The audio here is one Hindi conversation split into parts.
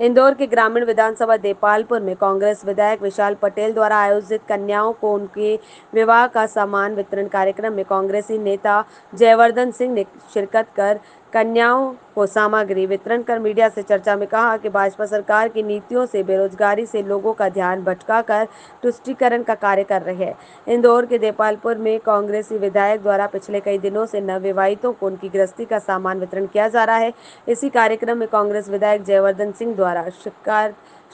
इंदौर के ग्रामीण विधानसभा देपालपुर में कांग्रेस विधायक विशाल पटेल द्वारा आयोजित कन्याओं को उनके विवाह का सामान वितरण कार्यक्रम में कांग्रेसी नेता जयवर्धन सिंह ने शिरकत कर कन्याओं को सामग्री वितरण कर मीडिया से चर्चा में कहा कि भाजपा सरकार की नीतियों से बेरोजगारी से लोगों का ध्यान भटकाकर तुष्टीकरण का कार्य कर रही है। इंदौर के देपालपुर में कांग्रेसी विधायक द्वारा पिछले कई दिनों से नवविवाहितों को उनकी गृहस्थी का सामान वितरण किया जा रहा है। इसी कार्यक्रम में कांग्रेस विधायक जयवर्धन सिंह द्वारा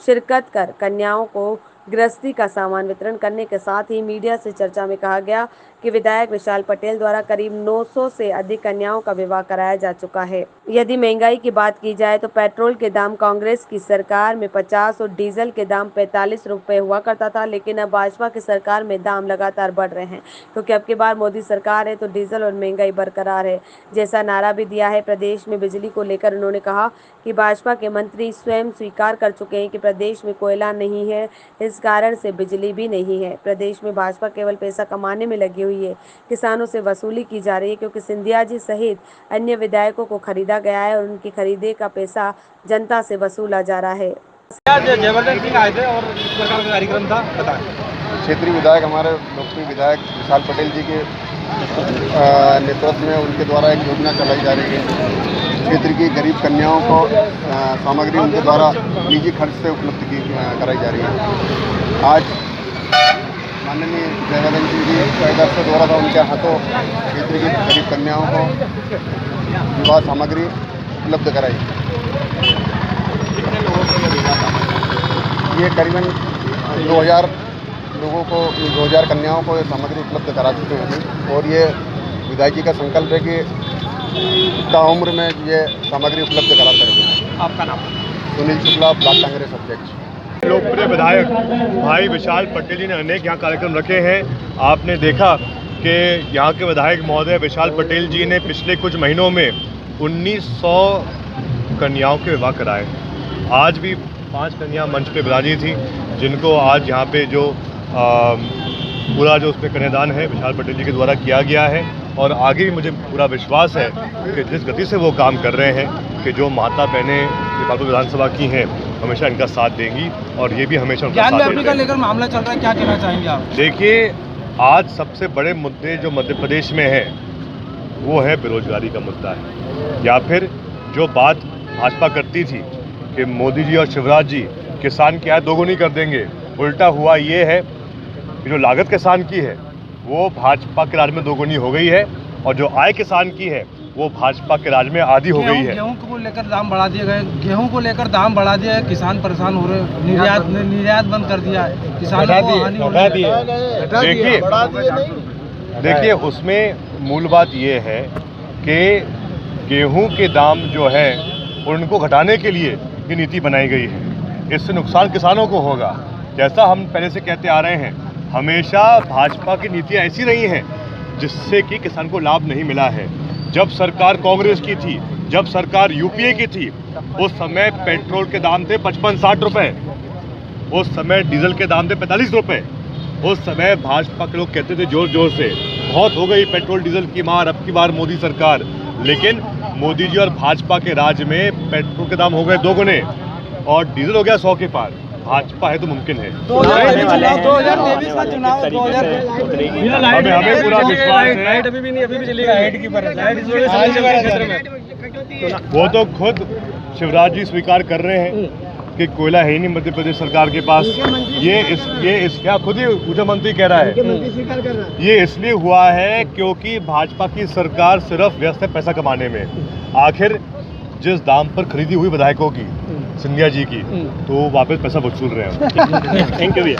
शिरकत कर कन्याओं को गृहस्थी का सामान वितरण करने के साथ ही मीडिया से चर्चा में कहा गया कि विधायक विशाल पटेल द्वारा करीब 900 से अधिक कन्याओं का विवाह कराया जा चुका है। यदि महंगाई की बात की जाए तो पेट्रोल के दाम कांग्रेस की सरकार में 50 और डीजल के दाम 45 रुपए हुआ करता था, लेकिन अब भाजपा की सरकार में दाम लगातार बढ़ रहे हैं क्योंकि अब की बार मोदी सरकार है तो डीजल और महंगाई बरकरार है जैसा नारा भी दिया है। प्रदेश में बिजली को लेकर उन्होंने कहा कि भाजपा के मंत्री स्वयं स्वीकार कर चुके हैं कि प्रदेश में कोयला नहीं है, इस कारण से बिजली भी नहीं है। प्रदेश में भाजपा केवल पैसा कमाने में लगी हुई है, किसानों से वसूली की जा रही है क्योंकि सिंधिया जी सहित अन्य विधायकों को खरीदा गया है और उनकी खरीदे का पैसा जनता से वसूला जा रहा है। जयवर्धन सिंह आए थे और इस प्रकार का कार्यक्रम था, बताएं। क्षेत्रीय विधायक हमारे लोकप्रिय विधायक विशाल पटेल जी के नेतृत्व में उनके द्वारा एक योजना चलाई जा रही है। क्षेत्र की गरीब कन्याओं को सामग्री उनके द्वारा निजी खर्च से उपलब्ध कराई जा रही है। आज माननीय जयवर्धन सिंह जी का से द्वारा था, उनके हाथों क्षेत्र की गरीब कन्याओं को विवाह सामग्री उपलब्ध कराई। ये करीबन 2000 लोगों को 2000 कन्याओं को ये सामग्री उपलब्ध करा चुके हैं और ये विधायक जी का संकल्प है कि उम्र में ये सामग्री उपलब्ध करा सकते। आपका नाम? सुनील शुक्ला, ब्लॉक कांग्रेस अध्यक्ष। लोकप्रिय विधायक भाई विशाल पटेल जी ने अनेक यहाँ कार्यक्रम रखे हैं। आपने देखा कि यहाँ के विधायक महोदय विशाल पटेल जी ने पिछले कुछ महीनों में 1900 कन्याओं के विवाह कराए। आज भी 5 कन्या मंच पे विराजी थी जिनको आज यहाँ पे जो पूरा जो उसमें कन्यादान है विशाल पटेल जी के द्वारा किया गया है और आगे भी मुझे पूरा विश्वास है कि जिस गति से वो काम कर रहे हैं कि जो माता बहनें देपालपुर विधानसभा की हैं हमेशा इनका साथ देंगी और ये भी हमेशा उनका साथ देंगे। का लेकर मामला चल रहा है, क्या कहना चाहेंगे आप? देखिए, आज सबसे बड़े मुद्दे जो मध्य प्रदेश में है वो है बेरोजगारी का मुद्दा है, या फिर जो बात भाजपा करती थी कि मोदी जी और शिवराज जी किसान की आय दोगुनी कर देंगे। उल्टा हुआ ये है कि जो लागत किसान की है वो भाजपा के राज में दोगुनी हो गई है और जो आय किसान की है वो भाजपा के राज में आधी हो गई है। गेहूं को लेकर दाम बढ़ा दिए गए, गेहूं को लेकर दाम बढ़ा दिया है, किसान परेशान हो रहे हैं, निर्यात बंद कर दिया है, किसानों को हानि हो रही है। देखिए उसमें मूल बात ये है कि गेहूं के दाम जो है उनको घटाने के लिए ये नीति बनाई गई है। इससे नुकसान किसानों को होगा। जैसा हम पहले से कहते आ रहे हैं, हमेशा भाजपा की नीतियाँ ऐसी रही हैं जिससे कि किसान को लाभ नहीं मिला है। जब सरकार कांग्रेस की थी, जब सरकार यूपीए की थी, उस समय पेट्रोल के दाम थे 55-60 रुपए, उस समय डीजल के दाम थे 45 रुपए। उस समय भाजपा के लोग कहते थे जोर जोर से बहुत हो गई पेट्रोल डीजल की मार, अब की बार मोदी सरकार। लेकिन मोदी जी और भाजपा के राज में पेट्रोल के दाम हो गए दोगुने और डीजल हो गया 100 के पार। भाजपा है तो मुमकिन है। 2023 का चुनाव हमें पूरा विश्वास है। अभी भी नहीं, अभी भी चलेगा। वो तो खुद शिवराज जी स्वीकार कर रहे हैं कि कोयला है ही नहीं मध्य प्रदेश सरकार के पास। ये क्या खुद ही ऊर्जा मंत्री कह रहा है। ये इसलिए हुआ है क्योंकि भाजपा की सरकार सिर्फ व्यस्त है पैसा कमाने में। आखिर जिस दाम पर खरीदी हुई विधायकों की सिंधिया जी की, तो वापस पैसा वसूल रहे हैं। थैंक यू भैया।